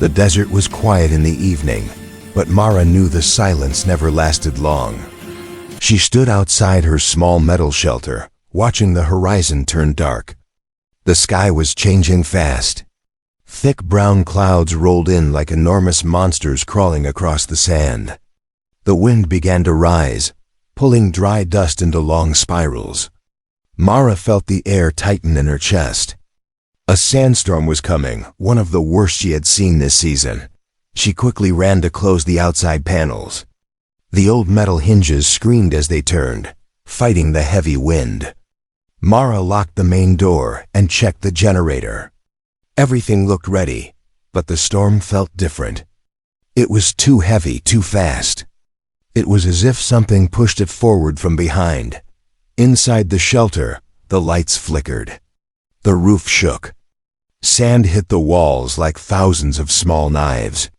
The desert was quiet in the evening, but Mara knew the silence never lasted long. She stood outside her small metal shelter, watching the horizon turn dark. The sky was changing fast. Thick brown clouds rolled in like enormous monsters crawling across the sand. The wind began to rise, pulling dry dust into long spirals. Mara felt the air tighten in her chest. A sandstorm was coming, one of the worst she had seen this season. She quickly ran to close the outside panels. The old metal hinges screamed as they turned, fighting the heavy wind. Mara locked the main door and checked the generator. Everything looked ready, but the storm felt different. It was too heavy, too fast. It was as if something pushed it forward from behind. Inside the shelter, the lights flickered. The roof shook. Sand hit the walls like thousands of small knives.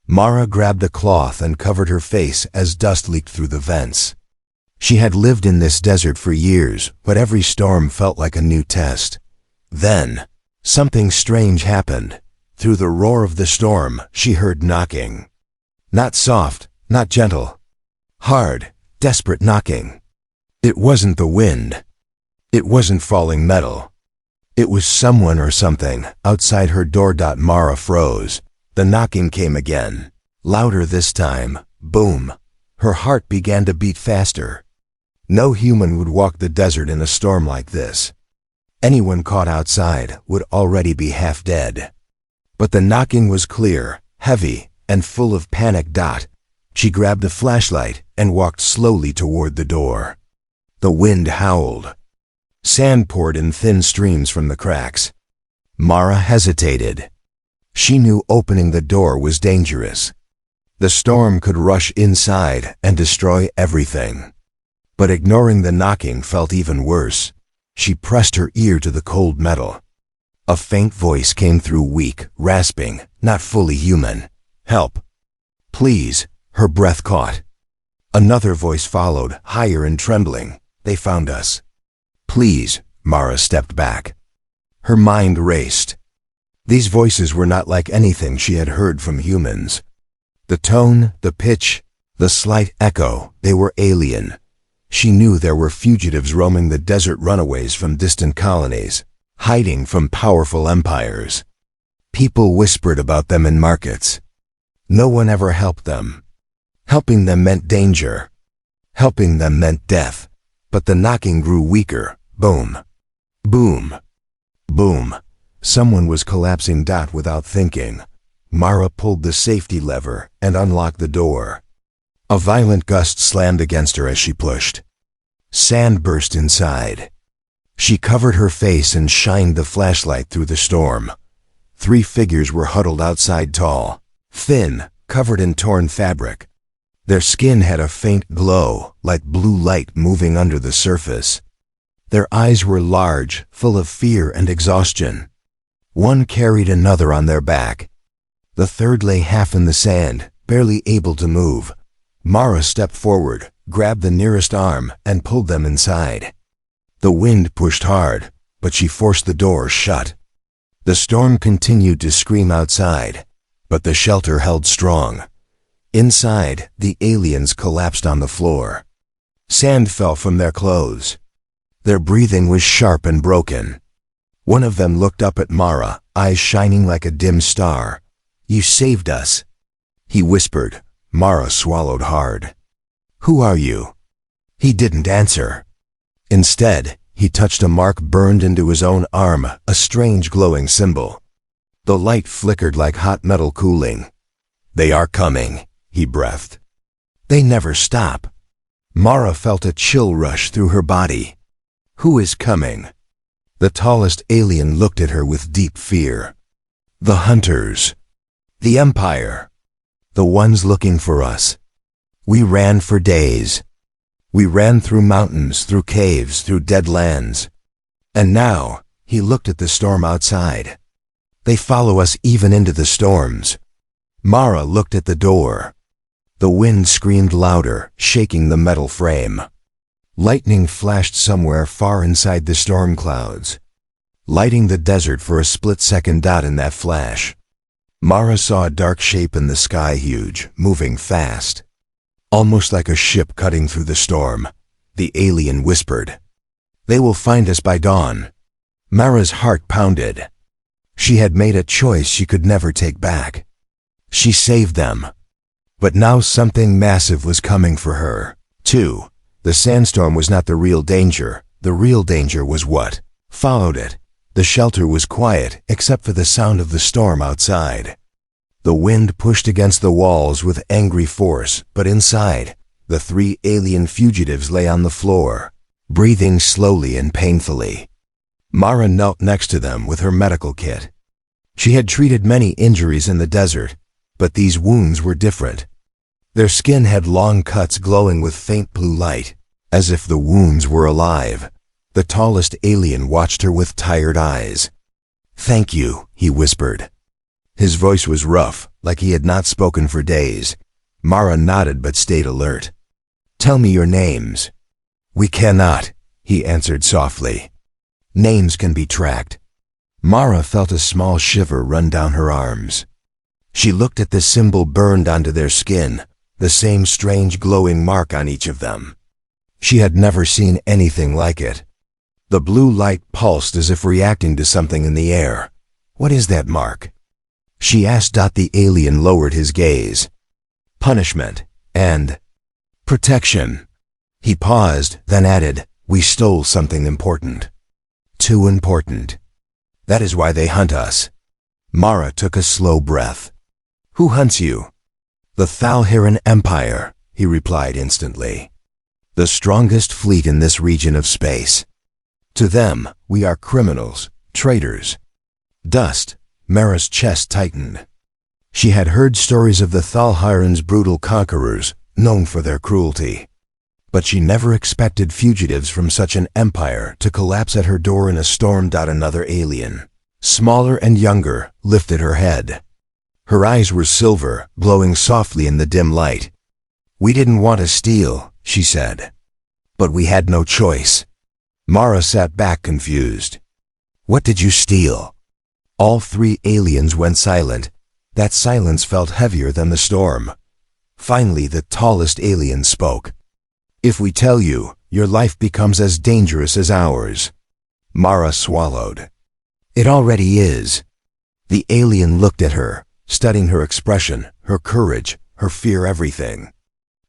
Mara grabbed a cloth and covered her face as dust leaked through the vents. She had lived in this desert for years, but every storm felt like a new test. Then, something strange happened. Through the roar of the storm, she heard knocking. Not soft, not gentle. Hard, desperate knocking. It wasn't the wind. It wasn't falling metal. It was someone or something outside her door. Mara froze. The knocking came again. Louder this time. Boom. Her heart began to beat faster. No human would walk the desert in a storm like this. Anyone caught outside would already be half dead. But the knocking was clear, heavy, and full of panic. She grabbed a flashlight and walked slowly toward the door. The wind howled. Sand poured in thin streams from the cracks. Mara hesitated. She knew opening the door was dangerous. The storm could rush inside and destroy everything. But ignoring the knocking felt even worse. She pressed her ear to the cold metal. A faint voice came through, weak, rasping, not fully human. "Help. Please." Her breath caught. Another voice followed, higher and trembling. "They found us. Please." Mara stepped back. Her mind raced. These voices were not like anything she had heard from humans. The tone, the pitch, the slight echo, they were alien. She knew there were fugitives roaming the desert, runaways from distant colonies, hiding from powerful empires. People whispered about them in markets. No one ever helped them. Helping them meant danger. Helping them meant death. But the knocking grew weaker. Boom. Boom. Boom. Someone was collapsing. Without thinking, Mara pulled the safety lever and unlocked the door. A violent gust slammed against her as she pushed. Sand burst inside. She covered her face and shined the flashlight through the storm. 3 figures were huddled outside, tall, thin, covered in torn fabric. Their skin had a faint glow, like blue light moving under the surface. Their eyes were large, full of fear and exhaustion. One carried another on their back. The third lay half in the sand, barely able to move. Mara stepped forward, grabbed the nearest arm, and pulled them inside. The wind pushed hard, but she forced the door shut. The storm continued to scream outside, but the shelter held strong. Inside, the aliens collapsed on the floor. Sand fell from their clothes. Their breathing was sharp and broken. One of them looked up at Mara, eyes shining like a dim star. "You saved us," he whispered. Mara swallowed hard. "Who are you?" He didn't answer. Instead, he touched a mark burned into his own arm, a strange glowing symbol. The light flickered like hot metal cooling. "They are coming," he breathed. "They never stop." Mara felt a chill rush through her body. "Who is coming?" The tallest alien looked at her with deep fear. "The hunters. The Empire. The ones looking for us. We ran for days. We ran through mountains, through caves, through dead lands. And now," he looked at the storm outside. "They follow us even into the storms." Mara looked at the door. The wind screamed louder, shaking the metal frame. Lightning flashed somewhere far inside the storm clouds, lighting the desert for a split second. In that flash, Mara saw a dark shape in the sky, huge, moving fast. Almost like a ship cutting through the storm. The alien whispered. "They will find us by dawn." Mara's heart pounded. She had made a choice she could never take back. She saved them. But now something massive was coming for her, too. The sandstorm was not the real danger. The real danger was what followed it. The shelter was quiet, except for the sound of the storm outside. The wind pushed against the walls with angry force, but inside, the 3 alien fugitives lay on the floor, breathing slowly and painfully. Mara knelt next to them with her medical kit. She had treated many injuries in the desert, but these wounds were different. Their skin had long cuts glowing with faint blue light, as if the wounds were alive. The tallest alien watched her with tired eyes. "Thank you," he whispered. His voice was rough, like he had not spoken for days. Mara nodded but stayed alert. "Tell me your names." "We cannot," he answered softly. "Names can be tracked." Mara felt a small shiver run down her arms. She looked at the symbol burned onto their skin, the same strange glowing mark on each of them. She had never seen anything like it. The blue light pulsed as if reacting to something in the air. "What is that mark?" she asked. The alien lowered his gaze. "Punishment and protection." He paused, then added, "We stole something important." "Too important. That is why they hunt us." Mara took a slow breath. "Who hunts you?" "The Thalhiran Empire," he replied instantly. "The strongest fleet in this region of space. To them, we are criminals, traitors." Dust. Mara's chest tightened. She had heard stories of the Thalhiran's brutal conquerors, known for their cruelty. But she never expected fugitives from such an empire to collapse at her door in a storm. Another alien, smaller and younger, lifted her head. Her eyes were silver, glowing softly in the dim light. "We didn't want to steal," she said. "But we had no choice." Mara sat back confused. "What did you steal?" All 3 aliens went silent. That silence felt heavier than the storm. Finally, the tallest alien spoke. "If we tell you, your life becomes as dangerous as ours." Mara swallowed. "It already is." The alien looked at her, studying her expression, her courage, her fear, everything.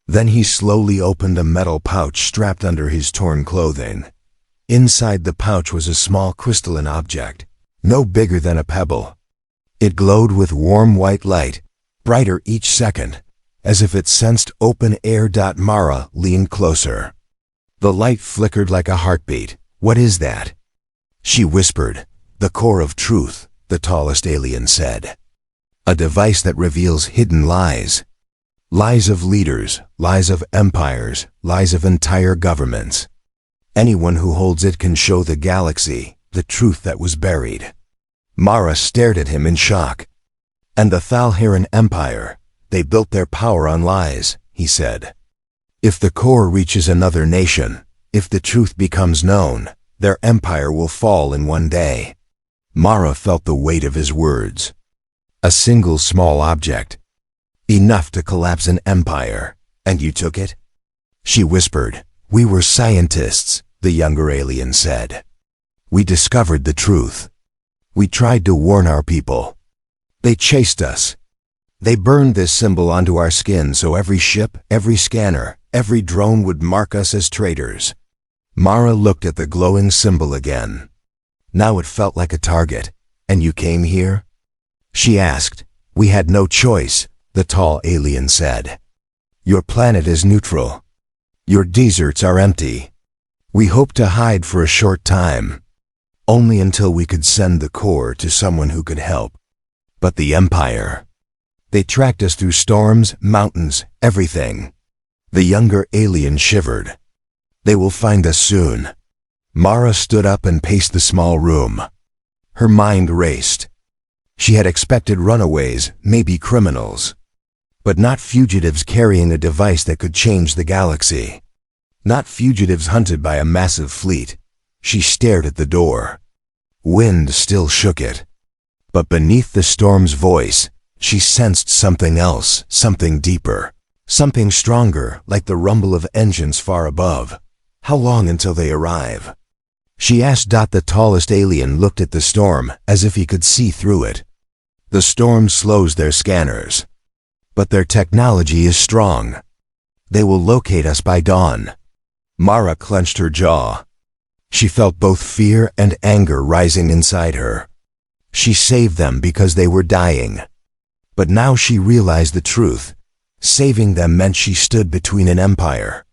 Then he slowly opened a metal pouch strapped under his torn clothing. Inside the pouch was a small crystalline object, no bigger than a pebble. It glowed with warm white light, brighter each second, as if it sensed open air. Mara leaned closer. The light flickered like a heartbeat. "What is that?" she whispered. "The core of truth," the tallest alien said. "A device that reveals hidden lies. Lies of leaders, lies of empires, lies of entire governments. Anyone who holds it can show the galaxy the truth that was buried." Mara stared at him in shock. "And the Thalhiran Empire, they built their power on lies," he said. "If the core reaches another nation, if the truth becomes known, their empire will fall in one day." Mara felt the weight of his words. A single small object. Enough to collapse an empire. "And you took it?" she whispered. "We were scientists," the younger alien said. "We discovered the truth. We tried to warn our people. They chased us. They burned this symbol onto our skin so every ship, every scanner, every drone would mark us as traitors." Mara looked at the glowing symbol again. Now it felt like a target. "And you came here?" she asked. "We had no choice," the tall alien said. "Your planet is neutral. Your deserts are empty. We hoped to hide for a short time, only until we could send the core to someone who could help. But the Empire, they tracked us through storms, mountains, everything." The younger alien shivered. "They will find us soon." Mara stood up and paced the small room. Her mind raced. She had expected runaways, maybe criminals, but not fugitives carrying a device that could change the galaxy. Not fugitives hunted by a massive fleet. She stared at the door. Wind still shook it. But beneath the storm's voice, She sensed something else, something deeper, something stronger, like the rumble of engines far above. How long until they arrive? She asked. The tallest alien looked at the storm as if he could see through it. The storm slows their scanners. But their technology is strong. They will locate us by dawn. Mara clenched her jaw. She felt both fear and anger rising inside her. She saved them because they were dying. But now she realized the truth. Saving them meant she stood between an empire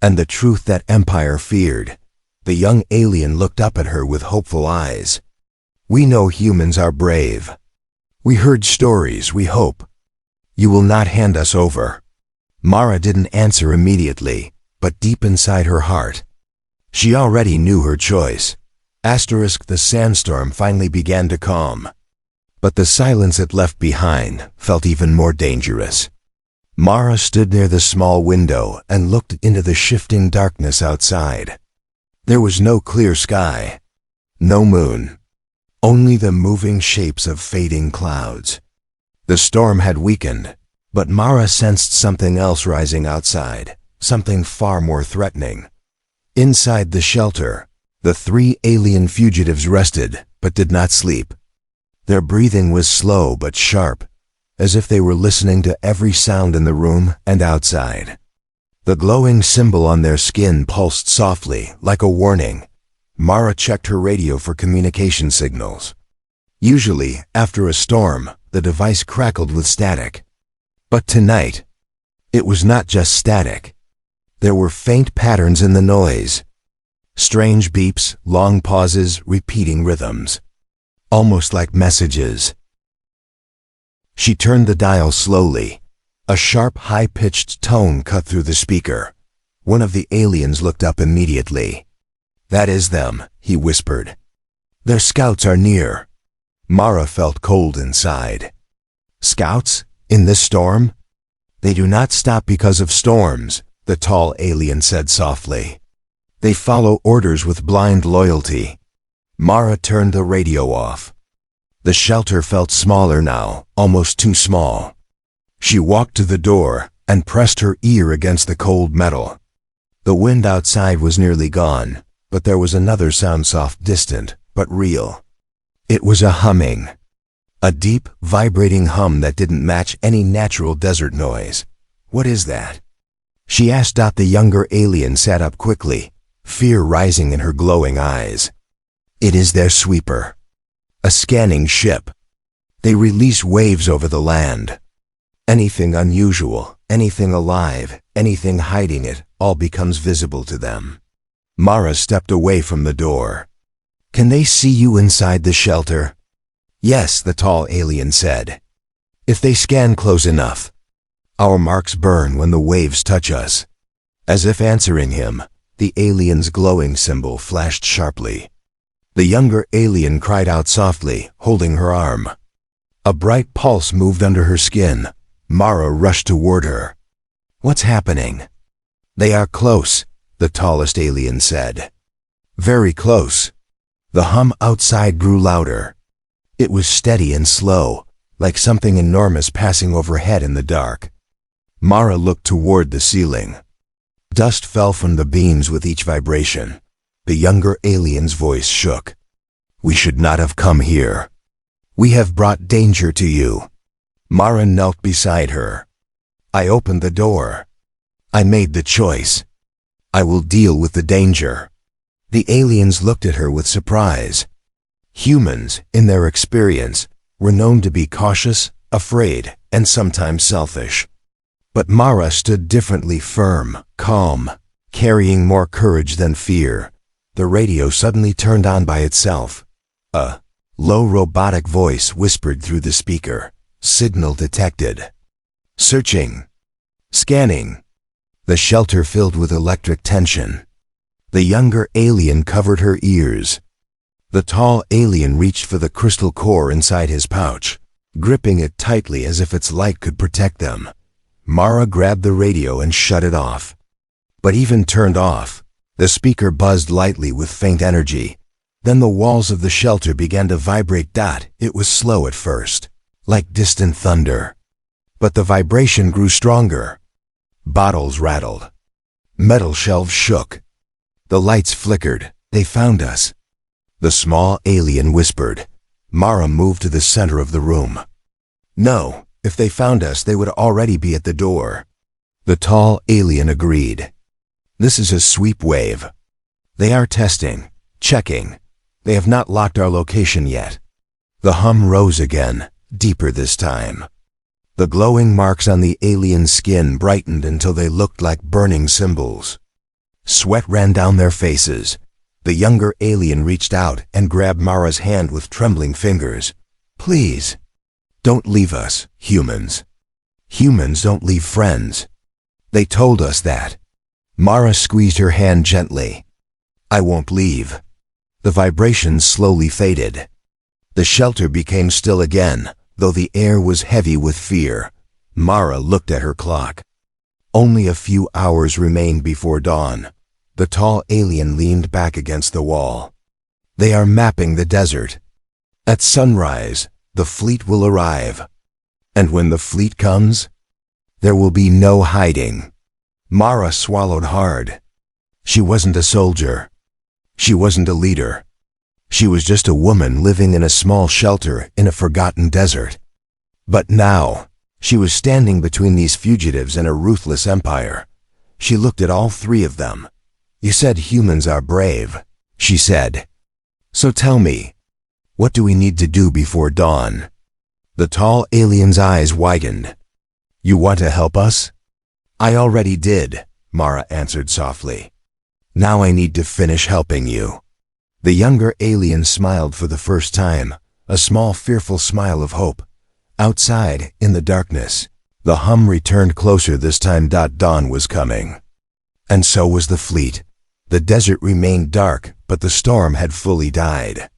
and the truth that empire feared. The young alien looked up at her with hopeful eyes. We know humans are brave. We heard stories, we hope. You will not hand us over. Mara didn't answer immediately, but deep inside her heart, she already knew her choice. The sandstorm finally began to calm. But the silence it left behind felt even more dangerous. Mara stood near the small window and looked into the shifting darkness outside. There was no clear sky, no moon, only the moving shapes of fading clouds. The storm had weakened, but Mara sensed something else rising outside, something far more threatening. Inside the shelter, the 3 alien fugitives rested, but did not sleep. Their breathing was slow but sharp, as if they were listening to every sound in the room and outside. The glowing symbol on their skin pulsed softly, like a warning. Mara checked her radio for communication signals. Usually, after a storm, the device crackled with static. But tonight, it was not just static. There were faint patterns in the noise. Strange beeps, long pauses, repeating rhythms. Almost like messages. She turned the dial slowly. A sharp, high-pitched tone cut through the speaker. One of the aliens looked up immediately. That is them, he whispered. Their scouts are near. Mara felt cold inside. Scouts? In this storm? They do not stop because of storms, the tall alien said softly. They follow orders with blind loyalty. Mara turned the radio off. The shelter felt smaller now, almost too small. She walked to the door and pressed her ear against the cold metal. The wind outside was nearly gone, but there was another sound, soft, distant, but real. It was a humming. A deep, vibrating hum that didn't match any natural desert noise. What is that? She asked. The younger alien sat up quickly, fear rising in her glowing eyes. It is their sweeper. A scanning ship. They release waves over the land. Anything unusual, anything alive, anything hiding it, all becomes visible to them. Mara stepped away from the door. Can they see you inside the shelter? Yes, the tall alien said. If they scan close enough. Our marks burn when the waves touch us. As if answering him, the alien's glowing symbol flashed sharply. The younger alien cried out softly, holding her arm. A bright pulse moved under her skin. Mara rushed toward her. What's happening? They are close, the tallest alien said. Very close. The hum outside grew louder. It was steady and slow, like something enormous passing overhead in the dark. Mara looked toward the ceiling. Dust fell from the beams with each vibration. The younger alien's voice shook. We should not have come here. We have brought danger to you. Mara knelt beside her. I opened the door. I made the choice. I will deal with the danger. The aliens looked at her with surprise. Humans, in their experience, were known to be cautious, afraid, and sometimes selfish. But Mara stood differently, firm, calm, carrying more courage than fear. The radio suddenly turned on by itself. A low robotic voice whispered through the speaker. Signal detected. Searching. Scanning. The shelter filled with electric tension. The younger alien covered her ears. The tall alien reached for the crystal core inside his pouch, gripping it tightly as if its light could protect them. Mara grabbed the radio and shut it off. But even turned off, the speaker buzzed lightly with faint energy. Then the walls of the shelter began to vibrate. It was slow at first, like distant thunder. But the vibration grew stronger. Bottles rattled. Metal shelves shook. The lights flickered. They found us. The small alien whispered. Mara moved to the center of the room. No, if they found us, they would already be at the door. The tall alien agreed. This is a sweep wave. They are testing, checking. They have not locked our location yet. The hum rose again, deeper this time. The glowing marks on the alien's skin brightened until they looked like burning symbols. Sweat ran down their faces. The younger alien reached out and grabbed Mara's hand with trembling fingers. Please, don't leave us, humans. Humans don't leave friends. They told us that. Mara squeezed her hand gently. I won't leave. The vibrations slowly faded. The shelter became still again, though the air was heavy with fear. Mara looked at her clock. Only a few hours remained before dawn. The tall alien leaned back against the wall. They are mapping the desert. At sunrise, the fleet will arrive. And when the fleet comes, there will be no hiding. Mara swallowed hard. She wasn't a soldier. She wasn't a leader. She was just a woman living in a small shelter in a forgotten desert. But now, she was standing between these fugitives and a ruthless empire. She looked at all three of them. You said humans are brave, she said. So tell me, what do we need to do before dawn? The tall alien's eyes widened. You want to help us? I already did, Mara answered softly. Now I need to finish helping you. The younger alien smiled for the first time, a small fearful smile of hope. Outside, in the darkness, the hum returned closer this time. Dawn was coming. And so was the fleet. The desert remained dark, but the storm had fully died.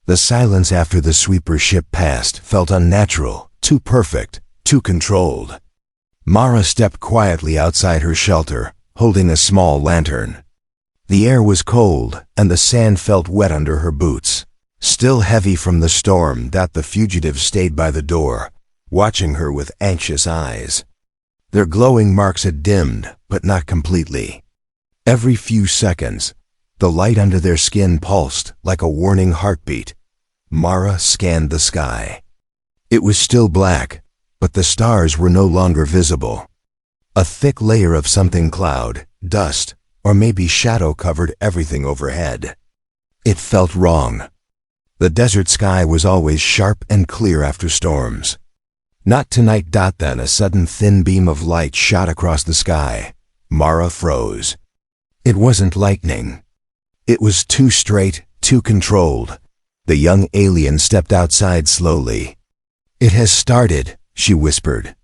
The silence after the sweeper ship passed felt unnatural, too perfect, too controlled. Mara stepped quietly outside her shelter, holding a small lantern. The air was cold, and the sand felt wet under her boots. Still heavy from the storm, the fugitives stayed by the door, watching her with anxious eyes. Their glowing marks had dimmed, but not completely. Every few seconds, the light under their skin pulsed like a warning heartbeat. Mara scanned the sky. It was still black, but the stars were no longer visible. A thick layer of something, cloud, dust, or maybe shadow, covered everything overhead. It felt wrong. The desert sky was always sharp and clear after storms. Not tonight. Then a sudden thin beam of light shot across the sky. Mara froze. It wasn't lightning. It was too straight, too controlled. The young alien stepped outside slowly. It has started, she whispered.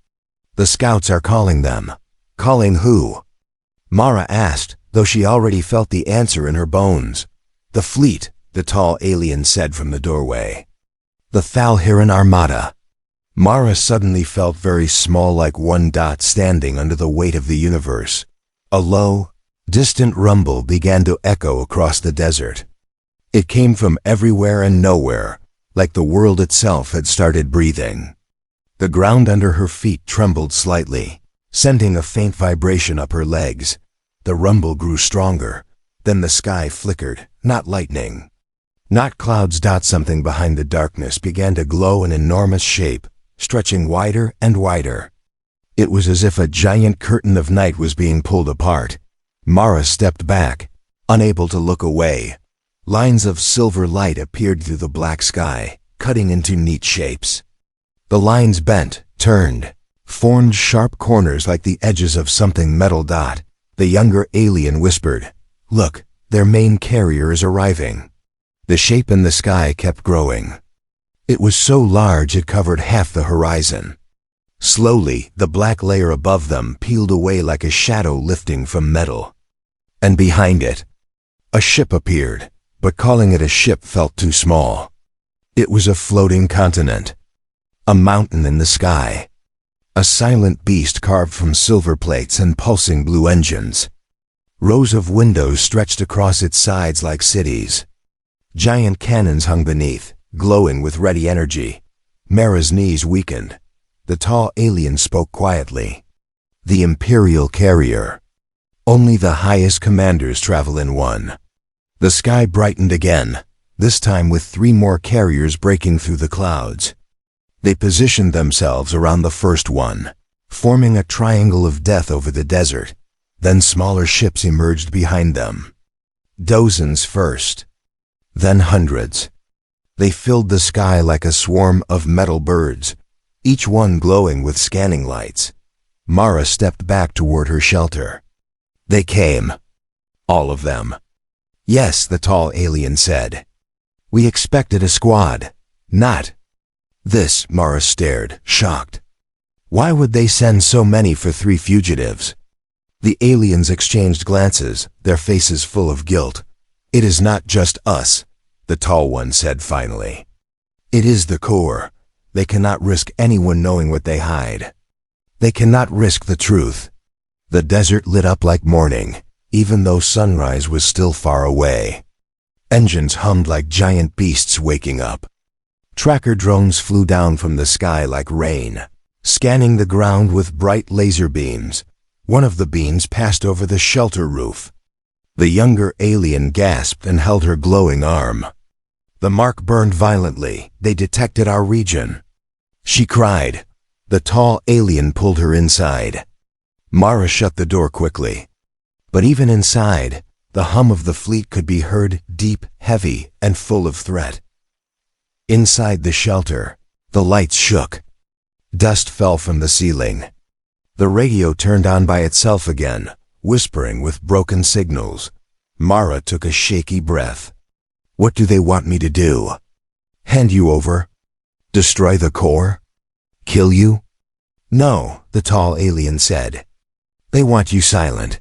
The scouts are calling them. Calling who? Mara asked, though she already felt the answer in her bones. The fleet, the tall alien said from the doorway. The Thalhiran armada. Mara suddenly felt very small, like one dot standing under the weight of the universe. A low, distant rumble began to echo across the desert. It came from everywhere and nowhere, like the world itself had started breathing. The ground under her feet trembled slightly, sending a faint vibration up her legs. The rumble grew stronger. Then the sky flickered, not lightning, not clouds. Something behind the darkness began to glow in enormous shape, stretching wider and wider. It was as if a giant curtain of night was being pulled apart. Mara stepped back, unable to look away. Lines of silver light appeared through the black sky, cutting into neat shapes. The lines bent, turned, formed sharp corners like the edges of something metal. The younger alien whispered, "Look, their main carrier is arriving." The shape in the sky kept growing. It was so large it covered half the horizon. Slowly, the black layer above them peeled away like a shadow lifting from metal. And behind it, a ship appeared, but calling it a ship felt too small. It was a floating continent, a mountain in the sky, a silent beast carved from silver plates and pulsing blue engines. Rows of windows stretched across its sides like cities. Giant cannons hung beneath, glowing with ready energy. Mara's knees weakened. The tall alien spoke quietly. The Imperial carrier. Only the highest commanders travel in one. The sky brightened again, this time with 3 more carriers breaking through the clouds. They positioned themselves around the first one, forming a triangle of death over the desert. Then smaller ships emerged behind them. Dozens first, then hundreds. They filled the sky like a swarm of metal birds, each one glowing with scanning lights. Mara stepped back toward her shelter. They came. All of them. Yes, the tall alien said. We expected a squad, not this. Mara stared, shocked. Why would they send so many for 3 fugitives? The aliens exchanged glances, their faces full of guilt. It is not just us, the tall one said finally. It is the core. They cannot risk anyone knowing what they hide. They cannot risk the truth. The desert lit up like morning, even though sunrise was still far away. Engines hummed like giant beasts waking up. Tracker drones flew down from the sky like rain, scanning the ground with bright laser beams. One of the beams passed over the shelter roof. The younger alien gasped and held her glowing arm. The mark burned violently. They detected our region. She cried. The tall alien pulled her inside. Mara shut the door quickly. But even inside, the hum of the fleet could be heard, deep, heavy, and full of threat. Inside the shelter, the lights shook. Dust fell from the ceiling. The radio turned on by itself again, whispering with broken signals. Mara took a shaky breath. What do they want me to do? Hand you over? Destroy the core? Kill you? No, the tall alien said. They want you silent.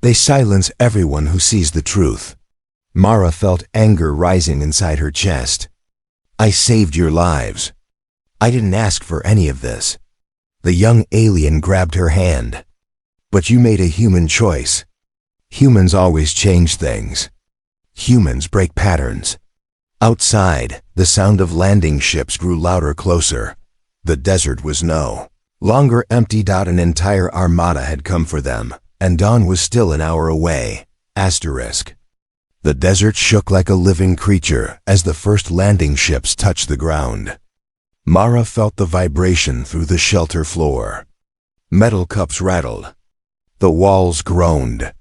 They silence everyone who sees the truth. Mara felt anger rising inside her chest. I saved your lives. I didn't ask for any of this. The young alien grabbed her hand. But you made a human choice. Humans always change things. Humans break patterns. Outside, the sound of landing ships grew louder, closer. The desert was no longer emptied out. An entire armada had come for them, and dawn was still an hour away. Asterisk. The desert shook like a living creature as the first landing ships touched the ground. Mara felt the vibration through the shelter floor. Metal cups rattled. The walls groaned.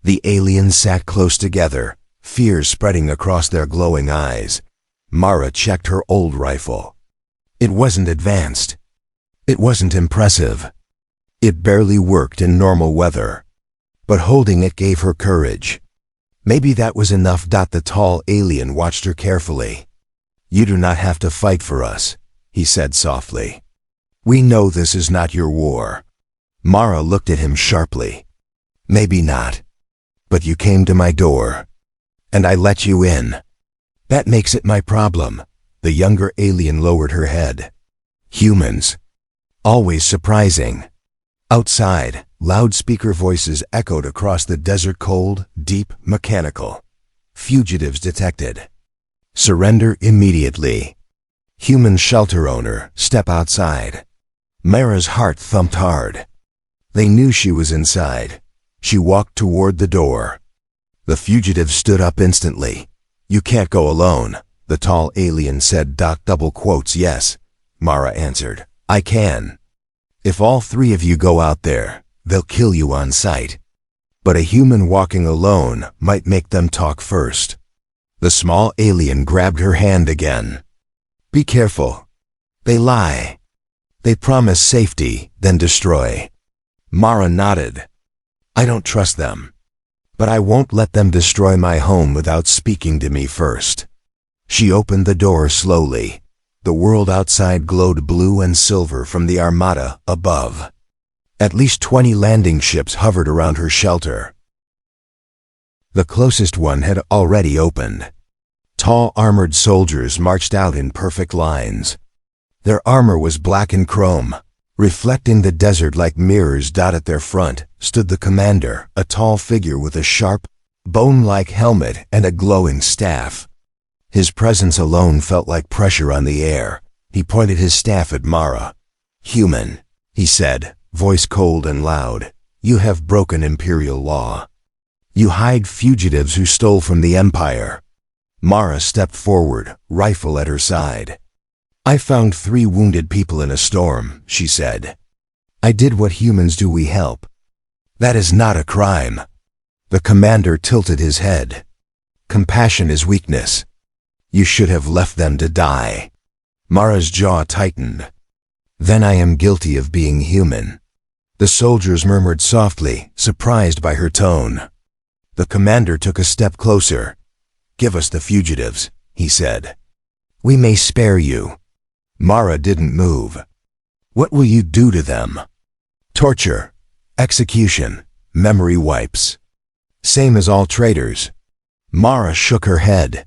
The aliens sat close together, fear spreading across their glowing eyes. Mara checked her old rifle. It wasn't advanced. It wasn't impressive. It barely worked in normal weather. But holding it gave her courage. Maybe that was enough. The tall alien watched her carefully. You do not have to fight for us, he said softly. We know this is not your war. Mara looked at him sharply. Maybe not. But you came to my door. And I let you in. That makes it my problem. The younger alien lowered her head. Humans. Always surprising. Outside, loudspeaker voices echoed across the desert, cold, deep, mechanical. Fugitives detected. Surrender immediately. Human shelter owner, step outside. Mara's heart thumped hard. They knew she was inside. She walked toward the door. The fugitive stood up instantly. You can't go alone, the tall alien said. Double quotes. Yes, Mara answered. I can. If all 3 of you go out there, they'll kill you on sight. But a human walking alone might make them talk first. The small alien grabbed her hand again. Be careful. They lie. They promise safety, then destroy. Mara nodded. I don't trust them. But I won't let them destroy my home without speaking to me first. She opened the door slowly. The world outside glowed blue and silver from the armada above. At least 20 landing ships hovered around her shelter. The closest one had already opened. Tall armored soldiers marched out in perfect lines. Their armor was black and chrome. Reflecting the desert like mirrors. At their front stood the commander, a tall figure with a sharp, bone-like helmet and a glowing staff. His presence alone felt like pressure on the air. He pointed his staff at Mara. "Human," he said, voice cold and loud, "you have broken Imperial law. You hide fugitives who stole from the Empire." Mara stepped forward, rifle at her side. "I found 3 wounded people in a storm," she said. "I did what humans do, we help. That is not a crime." The commander tilted his head. "Compassion is weakness. You should have left them to die." Mara's jaw tightened. "Then I am guilty of being human." The soldiers murmured softly, surprised by her tone. The commander took a step closer. "Give us the fugitives," he said. "We may spare you." Mara didn't move. "What will you do to them?" "Torture, execution, memory wipes. Same as all traitors." Mara shook her head.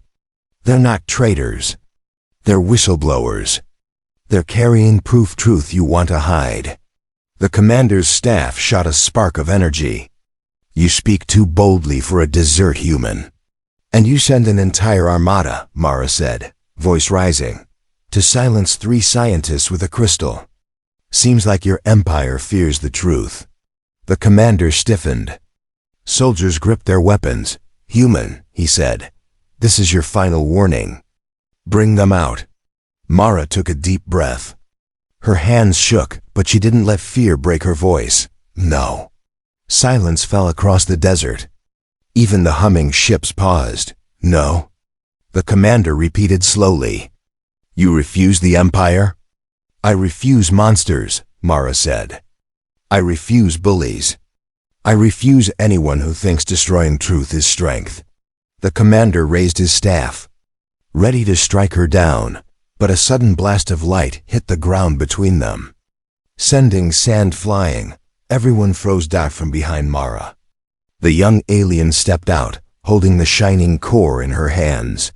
"They're not traitors. They're whistleblowers. They're carrying truth you want to hide." The commander's staff shot a spark of energy. "You speak too boldly for a desert human." "And you send an entire armada," Mara said, voice rising, "to silence 3 scientists with a crystal. Seems like your empire fears the truth." The commander stiffened. Soldiers gripped their weapons. "Human," he said, "this is your final warning. Bring them out." Mara took a deep breath. Her hands shook, but she didn't let fear break her voice. "No." Silence fell across the desert. Even the humming ships paused. "No." The commander repeated slowly. "You refuse the Empire?" "I refuse monsters," Mara said. "I refuse bullies. I refuse anyone who thinks destroying truth is strength." The commander raised his staff, ready to strike her down, but a sudden blast of light hit the ground between them. Sending sand flying, everyone froze back from behind Mara. The young alien stepped out, holding the shining core in her hands.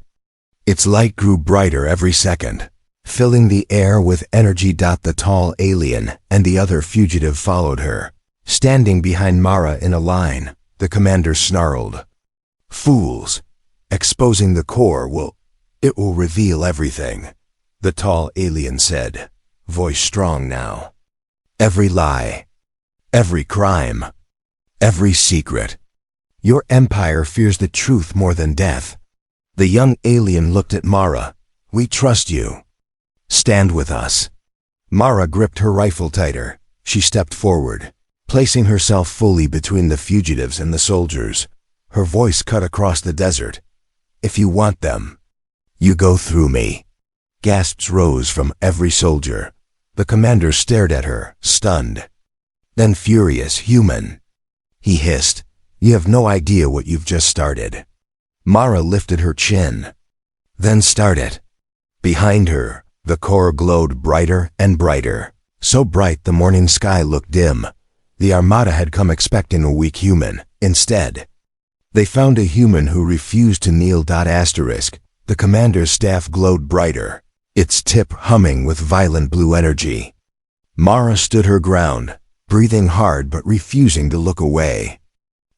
Its light grew brighter every second, filling the air with energy. The tall alien and the other fugitive followed her. Standing behind Mara in a line, the commander snarled, "Fools! Exposing the core it will reveal everything," the tall alien said, voice strong now. "Every lie, every crime, every secret. Your empire fears the truth more than death." The young alien looked at Mara. "We trust you. Stand with us." Mara gripped her rifle tighter. She stepped forward, placing herself fully between the fugitives and the soldiers. Her voice cut across the desert. "If you want them, you go through me." Gasps rose from every soldier. The commander stared at her, stunned. Then furious. "Human," he hissed, "you have no idea what you've just started." Mara lifted her chin. "Then start it." Behind her, the core glowed brighter and brighter, so bright the morning sky looked dim. The armada had come expecting a weak human. Instead, they found a human who refused to kneel. The commander's staff glowed brighter, its tip humming with violent blue energy. Mara stood her ground, breathing hard but refusing to look away.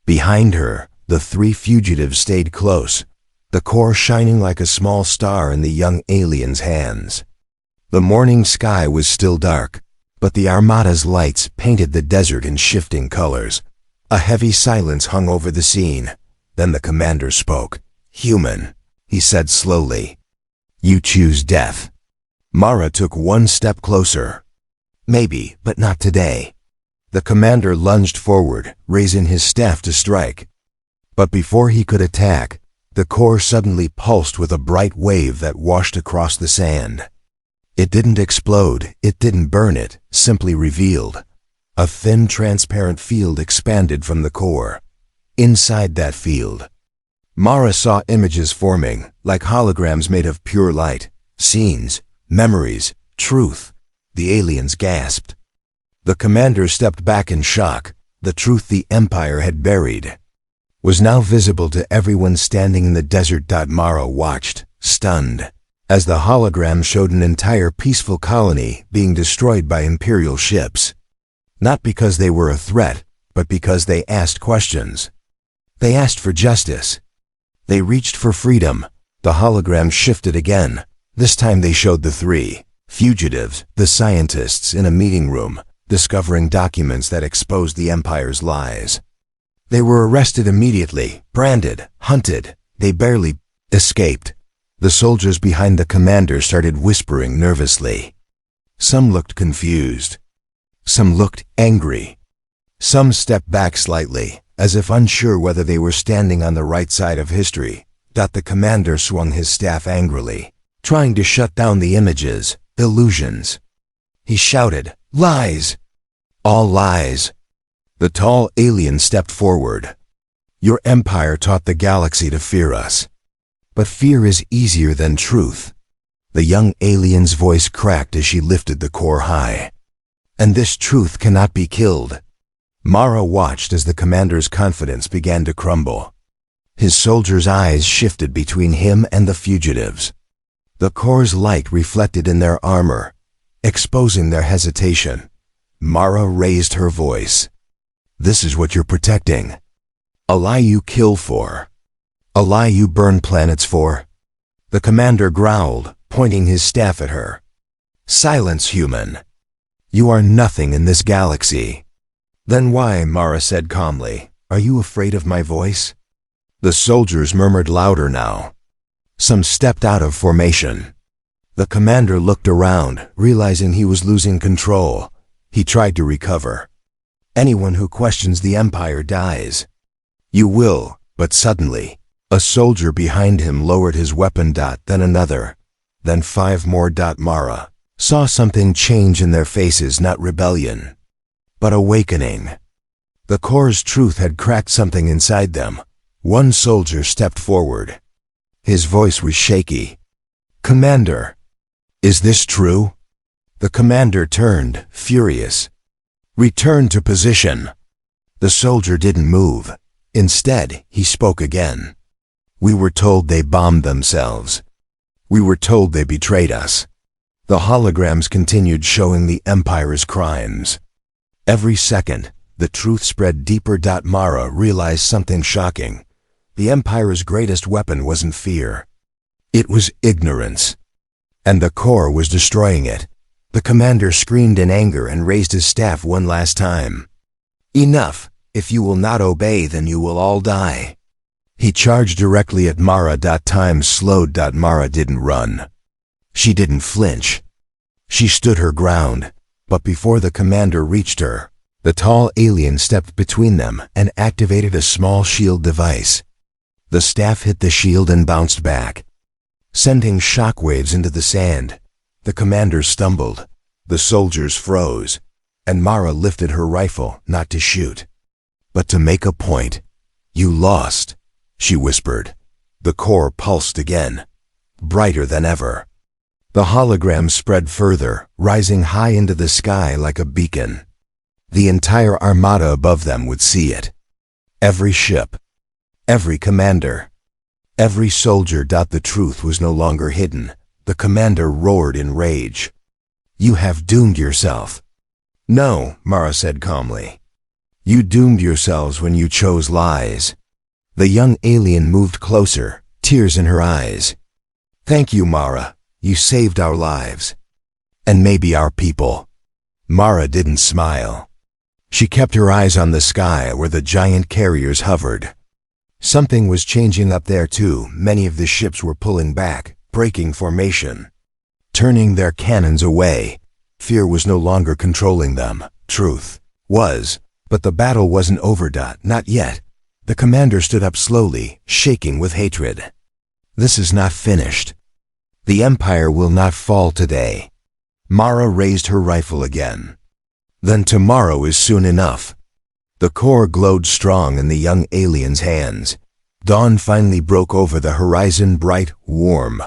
Behind her, the 3 fugitives stayed close, the core shining like a small star in the young alien's hands. The morning sky was still dark, but the armada's lights painted the desert in shifting colors. A heavy silence hung over the scene. Then the commander spoke. "Human," he said slowly, "you choose death." Mara took one step closer. "Maybe, but not today." The commander lunged forward, raising his staff to strike. But before he could attack, the core suddenly pulsed with a bright wave that washed across the sand. It didn't explode, it didn't burn, it simply revealed. A thin, transparent field expanded from the core. Inside that field, Mara saw images forming, like holograms made of pure light. Scenes, memories, truth. The aliens gasped. The commander stepped back in shock. The truth the Empire had buried was now visible to everyone standing in the desert. Mara watched, stunned, as the hologram showed an entire peaceful colony being destroyed by Imperial ships. Not because they were a threat, but because they asked questions. They asked for justice. They reached for freedom. The hologram shifted again. This time they showed the 3 Fugitives, the scientists in a meeting room, discovering documents that exposed the Empire's lies. They were arrested immediately, branded, hunted. They barely escaped. The soldiers behind the commander started whispering nervously. Some looked confused. Some looked angry. Some stepped back slightly, as if unsure whether they were standing on the right side of history. The commander swung his staff angrily, trying to shut down the images, illusions. He shouted, "Lies! All lies!" The tall alien stepped forward. "Your empire taught the galaxy to fear us. But fear is easier than truth." The young alien's voice cracked as she lifted the core high. "And this truth cannot be killed." Mara watched as the commander's confidence began to crumble. His soldiers' eyes shifted between him and the fugitives. The core's light reflected in their armor, exposing their hesitation. Mara raised her voice. "This is what you're protecting. A lie you kill for. A lie you burn planets for." The commander growled, pointing his staff at her. "Silence, human. You are nothing in this galaxy." "Then why," Mara said calmly, "are you afraid of my voice?" The soldiers murmured louder now. Some stepped out of formation. The commander looked around, realizing he was losing control. He tried to recover. "Anyone who questions the Empire dies." "You will," but suddenly, a soldier behind him lowered his weapon. Then another. Then 5 more. Mara saw something change in their faces, not rebellion, but awakening. The core's truth had cracked something inside them. One soldier stepped forward. His voice was shaky. "Commander, is this true?" The commander turned, furious. "Return to position." The soldier didn't move. Instead, he spoke again. "We were told they bombed themselves. We were told they betrayed us." The holograms continued showing the Empire's crimes. Every second, the truth spread deeper. Mara realized something shocking. The Empire's greatest weapon wasn't fear. It was ignorance. And the core was destroying it. The commander screamed in anger and raised his staff one last time. "Enough! If you will not obey, then you will all die." He charged directly at Mara. Time slowed. Mara didn't run. She didn't flinch. She stood her ground. But before the commander reached her, the tall alien stepped between them and activated a small shield device. The staff hit the shield and bounced back, sending shockwaves into the sand. The commander stumbled. The soldiers froze, and Mara lifted her rifle, not to shoot, but to make a point. "You lost," she whispered. The core pulsed again, brighter than ever. The hologram spread further, rising high into the sky like a beacon. The entire armada above them would see it. Every ship, every commander, every soldier. The truth was no longer hidden. The commander roared in rage. "You have doomed yourself." "No," Mara said calmly. "You doomed yourselves when you chose lies." The young alien moved closer, tears in her eyes. "Thank you, Mara. You saved our lives. And maybe our people." Mara didn't smile. She kept her eyes on the sky where the giant carriers hovered. Something was changing up there too. Many of the ships were pulling back, breaking formation, turning their cannons away. Fear was no longer controlling them. Truth was. But the battle wasn't over. Not yet. The commander stood up slowly, shaking with hatred. "This is not finished. The Empire will not fall today." Mara raised her rifle again. "Then tomorrow is soon enough." The core glowed strong in the young alien's hands. Dawn finally broke over the horizon, bright, warm,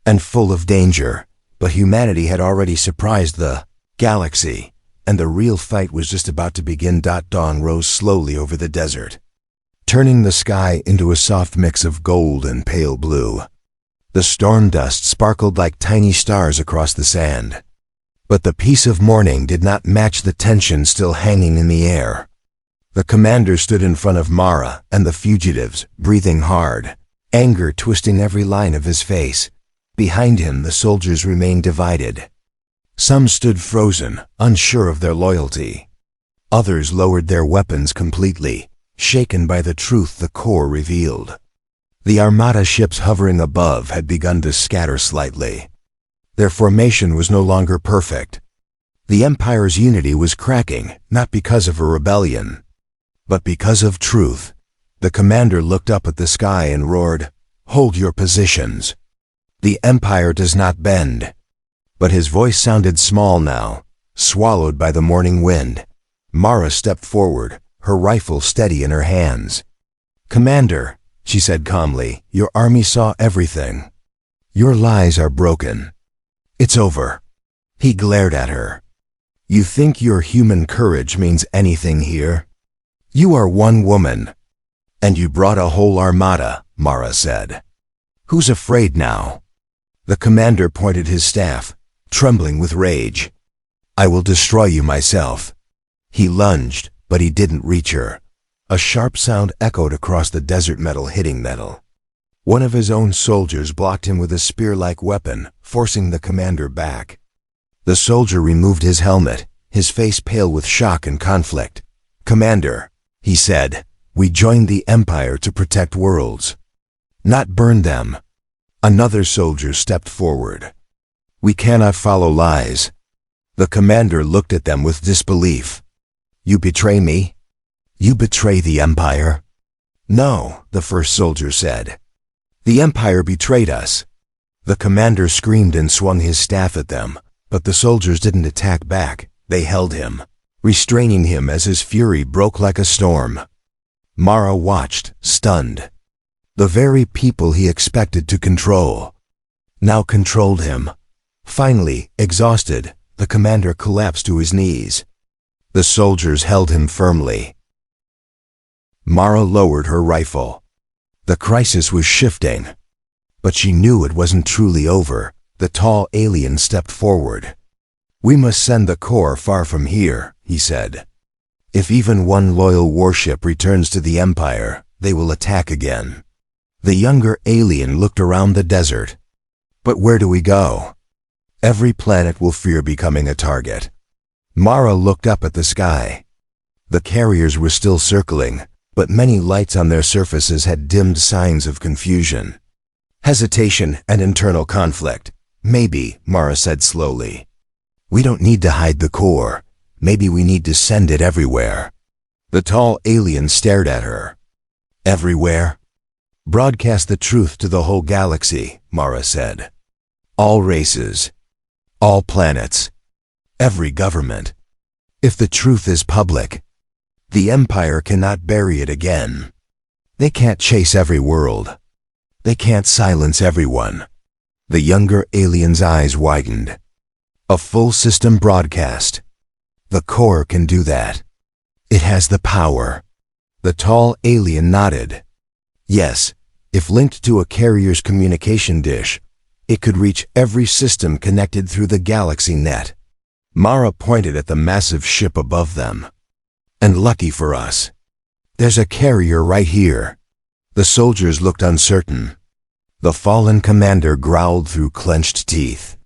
and full of danger. But humanity had already surprised the galaxy, and the real fight was just about to begin. Dawn rose slowly over the desert, turning the sky into a soft mix of gold and pale blue. The storm dust sparkled like tiny stars across the sand. But the peace of morning did not match the tension still hanging in the air. The commander stood in front of Mara and the fugitives, breathing hard, anger twisting every line of his face. Behind him, the soldiers remained divided. Some stood frozen, unsure of their loyalty. Others lowered their weapons completely, shaken by the truth the core revealed. The armada ships hovering above had begun to scatter slightly. Their formation was no longer perfect. The Empire's unity was cracking, not because of a rebellion, but because of truth. The commander looked up at the sky and roared, "Hold your positions. The Empire does not bend." But his voice sounded small now, swallowed by the morning wind. Mara stepped forward, her rifle steady in her hands. "Commander," she said calmly, "your army saw everything. Your lies are broken. It's over." He glared at her. "You think your human courage means anything here? You are one woman. And you brought a whole armada," Mara said. "Who's afraid now?" The commander pointed his staff, trembling with rage. "I will destroy you myself." He lunged, but he didn't reach her. A sharp sound echoed across the desert, metal hitting metal. One of his own soldiers blocked him with a spear-like weapon, forcing the commander back. The soldier removed his helmet, his face pale with shock and conflict. "Commander," he said, "we joined the Empire to protect worlds, not burn them." Another soldier stepped forward. "We cannot follow lies." The commander looked at them with disbelief. "You betray me? You betray the Empire?" "No," the first soldier said. "The Empire betrayed us." The commander screamed and swung his staff at them, but the soldiers didn't attack back. They held him, restraining him as his fury broke like a storm. Mara watched, stunned. The very people he expected to control now controlled him. Finally, exhausted, the commander collapsed to his knees. The soldiers held him firmly. Mara lowered her rifle. The crisis was shifting. But she knew it wasn't truly over. The tall alien stepped forward. "We must send the core far from here," he said. "If even one loyal warship returns to the Empire, they will attack again." The younger alien looked around the desert. "But where do we go? Every planet will fear becoming a target." Mara looked up at the sky. The carriers were still circling, but many lights on their surfaces had dimmed signs of confusion. "Hesitation and internal conflict. Maybe," Mara said slowly. "We don't need to hide the core. Maybe we need to send it everywhere." The tall alien stared at her. "Everywhere? Broadcast the truth to the whole galaxy," Mara said. "All races. All planets. Every government. If the truth is public, the Empire cannot bury it again. They can't chase every world. They can't silence everyone." The younger alien's eyes widened. "A full system broadcast. The core can do that. It has the power." The tall alien nodded. "Yes, if linked to a carrier's communication dish, it could reach every system connected through the galaxy net." Mara pointed at the massive ship above them. "And lucky for us, there's a carrier right here." The soldiers looked uncertain. The fallen commander growled through clenched teeth.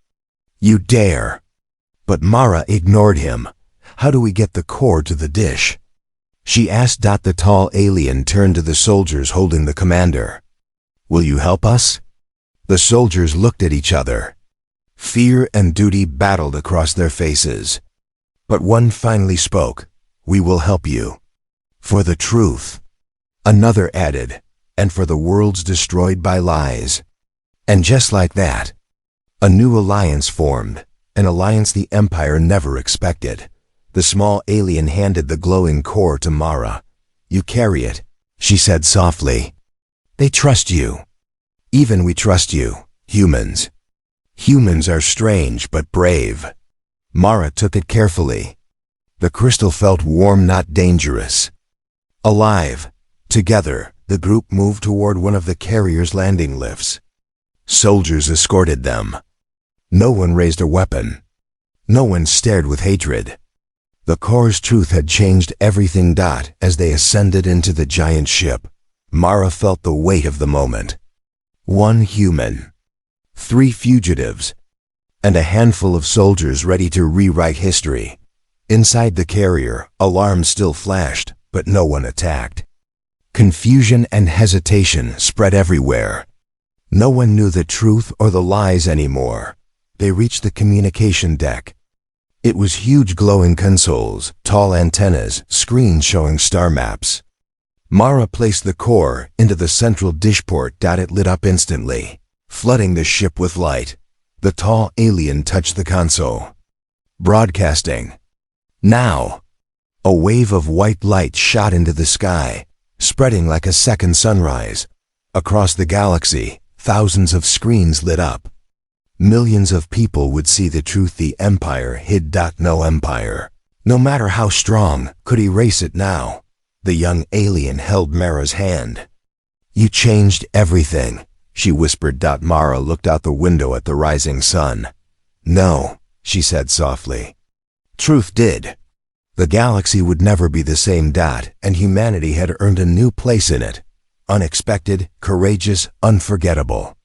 "You dare!" But Mara ignored him. "How do we get the core to the dish?" she asked. The tall alien turned to the soldiers holding the commander. "Will you help us?" The soldiers looked at each other. Fear and duty battled across their faces. But one finally spoke. "We will help you. For the truth." Another added, "And for the worlds destroyed by lies." And just like that, a new alliance formed, an alliance the Empire never expected. The small alien handed the glowing core to Mara. "You carry it," she said softly. "They trust you. Even we trust you, humans. Humans are strange but brave." Mara took it carefully. The crystal felt warm, not dangerous. Alive. Together, the group moved toward one of the carrier's landing lifts. Soldiers escorted them. No one raised a weapon. No one stared with hatred. The core's truth had changed everything. As they ascended into the giant ship, Mara felt the weight of the moment. One human. 3 fugitives. and a handful of soldiers ready to rewrite history. Inside the carrier, alarms still flashed, but no one attacked. Confusion and hesitation spread everywhere. No one knew the truth or the lies anymore. They reached the communication deck. It was huge glowing consoles, tall antennas, screens showing star maps. Mara placed the core into the central dishport. It lit up instantly, flooding the ship with light. The tall alien touched the console. Broadcasting. Now. A wave of white light shot into the sky, spreading like a second sunrise. Across the galaxy, thousands of screens lit up. Millions of people would see the truth the Empire hid. No empire, no matter how strong, could erase it now. The young alien held Mara's hand. "You changed everything," she whispered. Mara looked out the window at the rising sun. "No," she said softly. "Truth did. The galaxy would never be the same. And humanity had earned a new place in it. Unexpected, courageous, unforgettable."